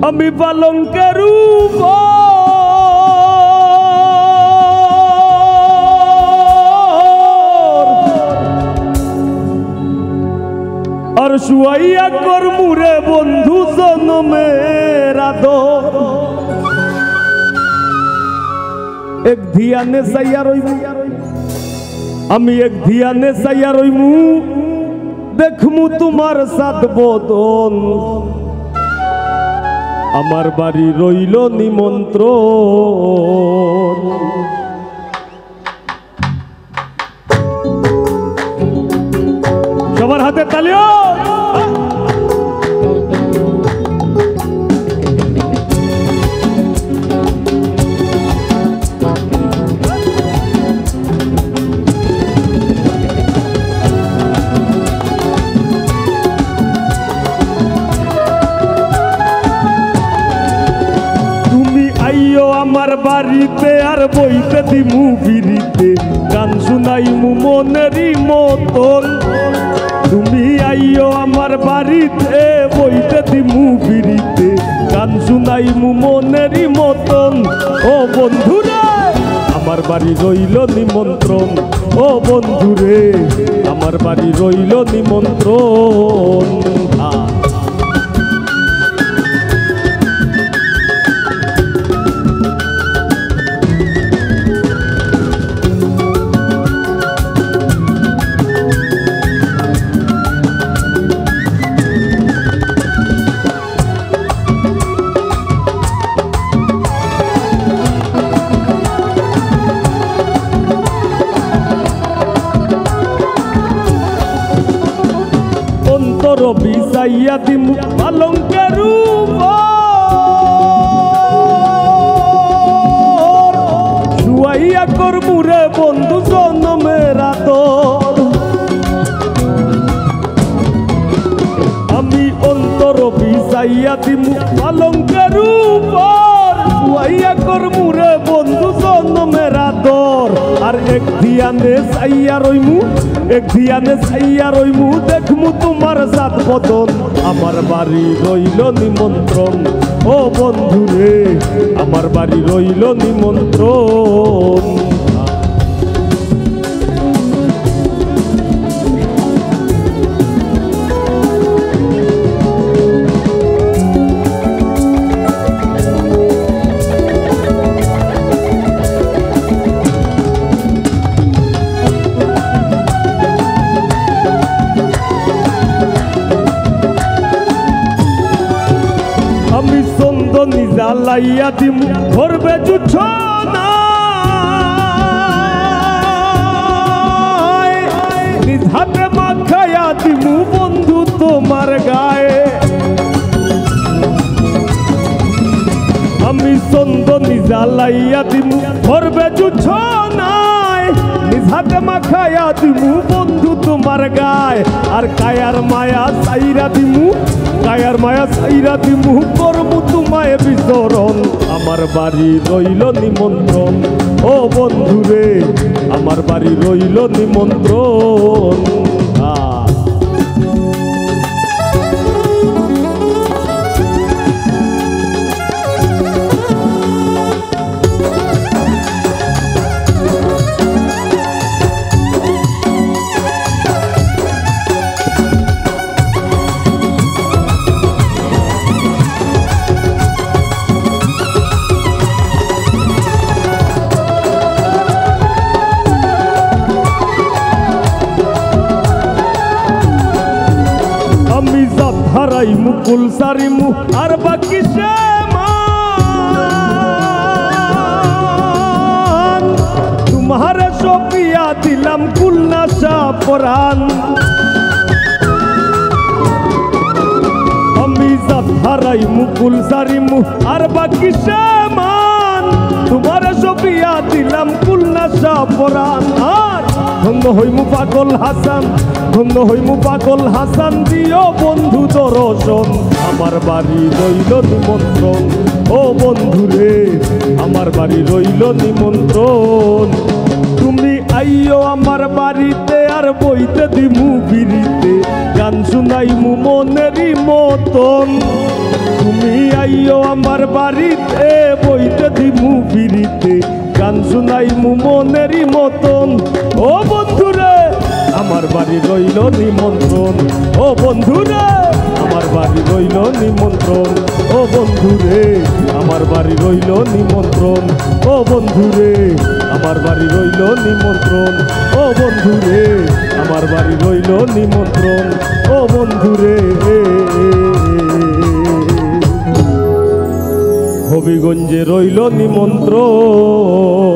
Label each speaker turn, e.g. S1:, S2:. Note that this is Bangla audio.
S1: আমি পালঙ্কের আর শুয়াইয়া করমুরে বন্ধু জনমের আদর এক ধিয়ানে চাইয়া রইমু আমি এক ধিয়ানে চাইয়া রইমু দেখমু তোমার সাত বদন আমার বাড়ি রইল নিমন্ত্রণ সবার হাতে তালিও আমার বাড়িতে আর বইতে দিমু বিড়িতে গান শুনাইমু মনেরই মতন তুমি আইও আমার বাড়িতে বইতে দিমু বিড়িতে গান শুনাইমু মনেরই মতন ও বন্ধুরে আমার বাড়ি রইল নিমন্ত্রণ ও বন্ধুরে আমার বাড়ি রইল নিমন্ত্রণ বিচাইয়া দিমু পালঙ্কের শুয়াইয়া করমুরে বন্ধু জনমের আদর আমি অন্তর বিচাইয়া দিমু পালঙ্কের শুয়াইয়া করমুরে বন্ধু জনমের আদর আর এক ধিয়ানে চাইয়া রইমু এক ধিয়ানে চাইয়া রইমু দেখমু তোমার জাত বদন আমার বাড়ি রইল নিমন্ত্রণ ও বন্ধুরে আমার বাড়ি রইল নিমন্ত্রণ আমি চন্দনী জ্বালাইয়া দিমু ধরবে জুছ না নিজ হাতে মাখাইয়া দিমু বন্ধু তোমার গায়ে আমি চন্দনী জ্বালাইয়া দিমু ধরবে জুছ নাই নিজ হাতে মাখাইয়া দিমু বন্ধু তোমার গায়ে আর কায়ার মায়া চাইরা দিমু কায়ার মায়া চাইরা দিমু করমু তোমায় বিচরণ আমার বাড়ি রইল নিমন্ত্রণ ও বন্ধুরে আমার বাড়ি রইল নিমন্ত্রণ হারাই মুকুল সারিমু আর বাকি সে তোমারে সপিয়া দিলাম কুলনাশা পরাণ আমি জাত হারাই মুকুল সারিমু আর বাকি সে তোমারে সপিয়া দিলাম কুলনাশা পরাণ আর ধন্য হইমু পাগল হাসান ধন্য হইমু পাগল হাসান দিও বন্ধু দর্শন আমার বাড়ি রইল নিমন্ত্রণ ও বন্ধুরে আমার বাড়ি রইল নিমন্ত্রণ তুমি আইও আমার বাড়িতে আর বইতে দিমু বিড়িতে গান শুনাইমু মনেরই মতন তুমি আইও আমার বাড়িতে বইতে দিমু ফিরিতে গান শুনাইমু মনেরই মতন ও বন্ধুরে আমার বাড়ি রইল নিমন্ত্রণ ও বন্ধুরে আমার বাড়ি রইল নিমন্ত্রণ ও বন্ধুরে আমার বাড়ি রইল নিমন্ত্রণ ও বন্ধুরে আমার বাড়ি রইল নিমন্ত্রণ ও বন্ধুরে আমার বাড়ি রইল নিমন্ত্রণ ও বন্ধুরে হবিগঞ্জে রইল নিমন্ত্রণ।